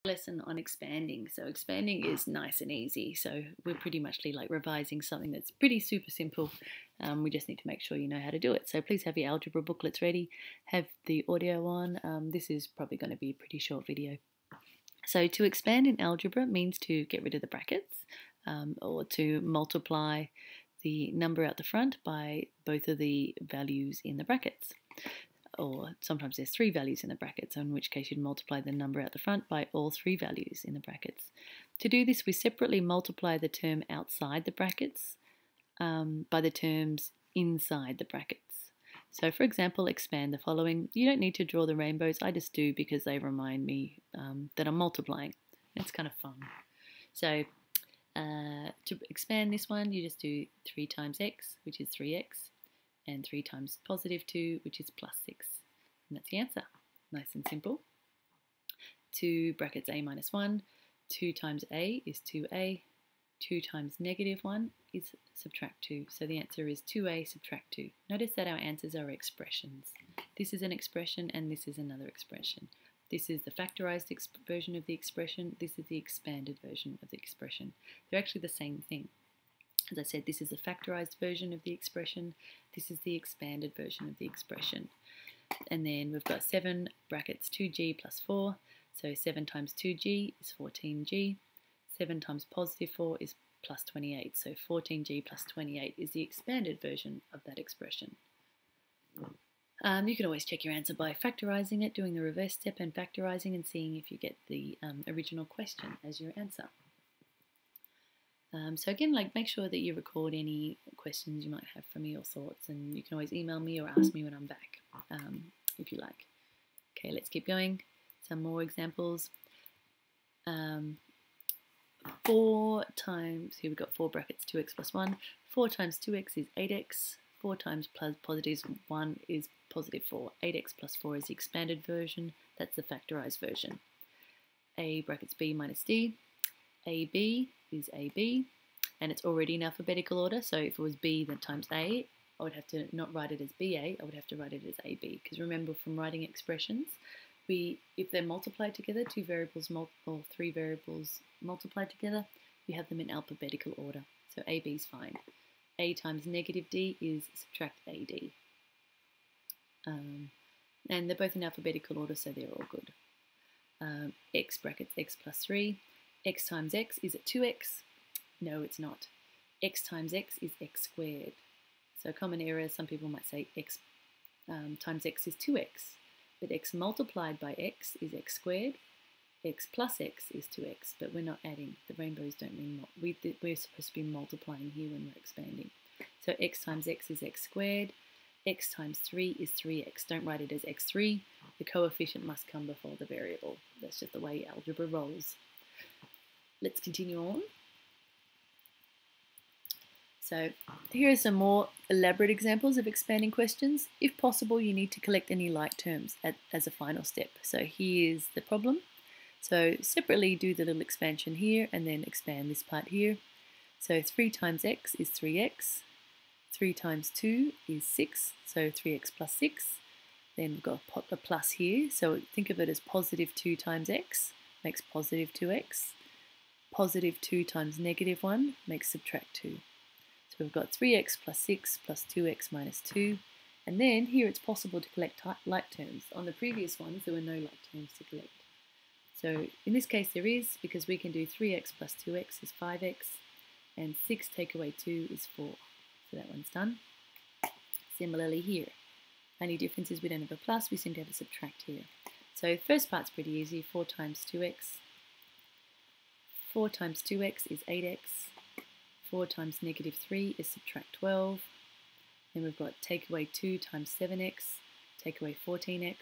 Lesson on expanding. So expanding is nice and easy. So we're pretty much like revising something that's pretty super simple. We just need to make sure you know how to do it. So please have your algebra booklets ready. Have the audio on. This is probably going to be a pretty short video. So to expand in algebra means to get rid of the brackets or to multiply the number out the front by both of the values in the brackets. Or sometimes there's three values in the brackets, in which case you'd multiply the number out the front by all three values in the brackets. To do this, we separately multiply the term outside the brackets by the terms inside the brackets. So for example, expand the following. You don't need to draw the rainbows, I just do because they remind me that I'm multiplying. It's kind of fun. So to expand this one, you just do 3 times x, which is 3x, and 3 times positive 2, which is plus 6. And that's the answer. Nice and simple. 2 brackets a minus 1. 2 times a is 2a. 2 times negative 1 is subtract 2. So the answer is 2a subtract 2. Notice that our answers are expressions. This is an expression and this is another expression. This is the factorized version of the expression. This is the expanded version of the expression. They're actually the same thing. As I said, this is the factorized version of the expression. This is the expanded version of the expression. And then we've got 7 brackets 2g plus 4. So 7 times 2g is 14g. 7 times positive 4 is plus 28. So 14g plus 28 is the expanded version of that expression. You can always check your answer by factorizing it, doing the reverse step and factorizing and seeing if you get the original question as your answer. So again, make sure that you record any questions you might have for me or thoughts, and you can always email me or ask me when I'm back, if you like. Okay, let's keep going. Some more examples. 4 times, here we've got 4 brackets 2x plus 1. 4 times 2x is 8x. 4 times plus positive 1 is positive 4. 8x plus 4 is the expanded version. That's the factorized version. A brackets b minus d. AB is AB, and it's already in alphabetical order, so if it was B then times A, I would have to not write it as BA, I would have to write it as AB, because remember from writing expressions, if they're multiplied together, 2 variables or 3 variables multiplied together, we have them in alphabetical order, so AB is fine. A times negative D is subtract AD. And they're both in alphabetical order, so they're all good. X brackets x plus 3. X times x, is it 2x? No, it's not. X times x is x squared. So common error, some people might say x times x is 2x, but x multiplied by x is x squared. X plus x is 2x, but we're not adding. The rainbows don't mean we're supposed to be multiplying here when we're expanding. So x times x is x squared. X times 3 is 3x. Don't write it as x3. The coefficient must come before the variable. That's just the way algebra rolls. Let's continue on. So here are some more elaborate examples of expanding questions. If possible, you need to collect any like terms as a final step. So here's the problem. So separately do the little expansion here and then expand this part here. So 3 times x is 3x. 3 times 2 is 6, so 3x plus 6. Then we've got a plus here, so think of it as positive 2 times x makes positive 2x. Positive 2 times negative 1 makes subtract 2. So we've got 3x plus 6 plus 2x minus 2. And then here it's possible to collect like terms. On the previous ones, there were no like terms to collect. So in this case there is, because we can do 3x plus 2x is 5x, and 6 take away 2 is 4. So that one's done. Similarly here. Only difference is we don't have a plus, we seem to have a subtract here. So first part's pretty easy, 4 times 2x. 4 times 2x is 8x. 4 times negative 3 is subtract 12. Then we've got take away 2 times 7x, take away 14x.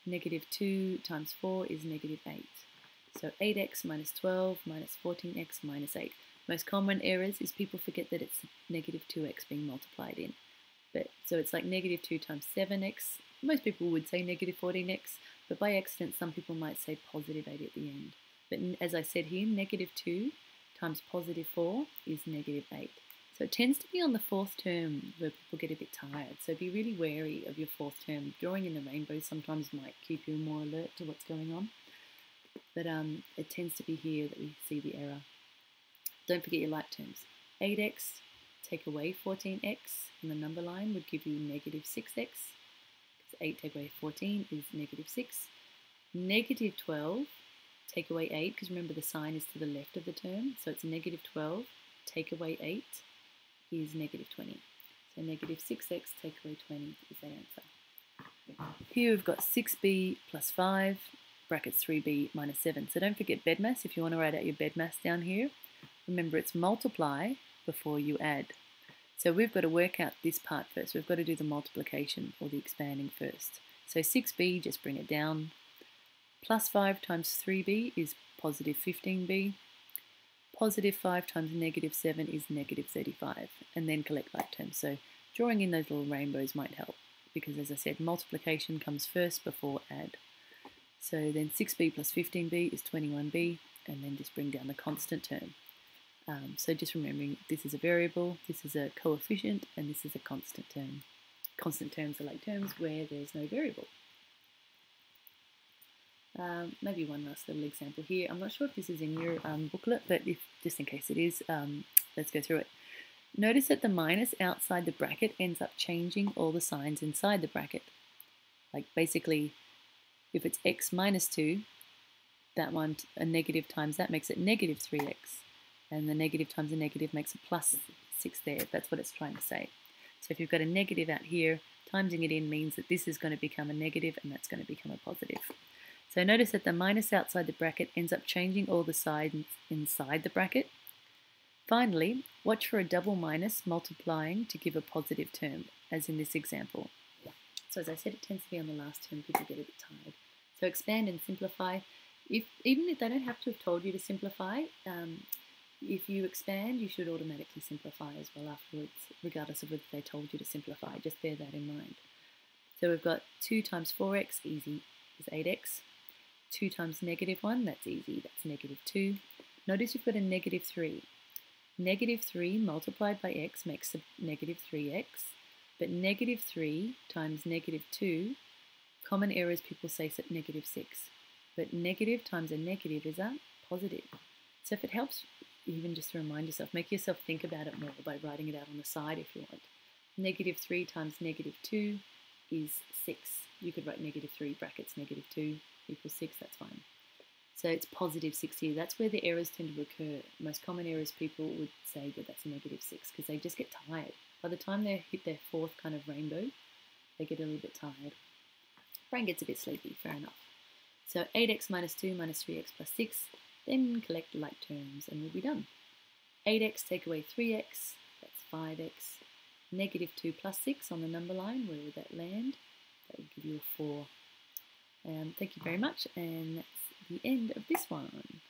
Negative 2 times 4 is negative 8. So 8x minus 12 minus 14x minus 8. Most common errors is people forget that it's negative 2x being multiplied in. So it's like negative 2 times 7x. Most people would say negative 14x, but by accident some people might say positive 8 at the end. But as I said here, negative 2 times positive 4 is negative 8. So it tends to be on the fourth term where people get a bit tired. So be really wary of your fourth term. Drawing in the rainbow sometimes might keep you more alert to what's going on. but it tends to be here that we see the error. Don't forget your like terms. 8x, take away 14x in the number line would give you negative 6x, because 8 take away 14 is negative 6. Negative 12, take away 8, because remember the sign is to the left of the term, so it's negative 12, take away 8 is negative 20. So negative 6x take away 20 is that answer. Here we've got 6b plus 5, brackets 3b minus 7. So don't forget bedmass if you want to write out your bedmass down here. Remember it's multiply before you add. So we've got to work out this part first. We've got to do the multiplication or the expanding first. So 6b, just bring it down. Plus 5 times 3b is positive 15b. Positive 5 times negative 7 is negative 35. And then collect like terms. So drawing in those little rainbows might help, because as I said, multiplication comes first before add. So then 6b plus 15b is 21b, and then just bring down the constant term. So just remembering this is a variable, this is a coefficient, and this is a constant term. Constant terms are like terms where there's no variable. Maybe one last little example here. I'm not sure if this is in your booklet, but if just in case it is, let's go through it. Notice that the minus outside the bracket ends up changing all the signs inside the bracket. Like basically, if it's x minus 2, that one, a negative times that makes it negative 3x. And the negative times a negative makes a plus 6 there. That's what it's trying to say. So if you've got a negative out here, timesing it in means that this is going to become a negative and that's going to become a positive. So notice that the minus outside the bracket ends up changing all the signs inside the bracket. Finally, watch for a double minus multiplying to give a positive term, as in this example. So as I said, it tends to be on the last term, people get a bit tired. So expand and simplify. Even if they don't have to have told you to simplify, if you expand, you should automatically simplify as well afterwards, regardless of whether they told you to simplify. Just bear that in mind. So we've got 2 times 4x, easy, is 8x. 2 times negative 1, that's easy, that's negative 2. Notice you've got a negative 3. Negative 3 multiplied by x makes a negative 3x, but negative 3 times negative 2, common errors people say is negative 6. But negative times a negative is a positive. So if it helps, even just to remind yourself, make yourself think about it more by writing it out on the side if you want. Negative 3 times negative 2 is 6. You could write negative 3 brackets negative 2 equals 6, that's fine. So it's positive 6 here. That's where the errors tend to occur. Most common errors people would say that that's a negative 6 because they just get tired. By the time they hit their fourth kind of rainbow, they get a little bit tired. Brain gets a bit sleepy, fair enough. So 8x minus 2 minus 3x plus 6, then collect like terms and we'll be done. 8x take away 3x, that's 5x. Negative 2 plus 6 on the number line, where would that land? That would give you a 4. Thank you very much, and that's the end of this one.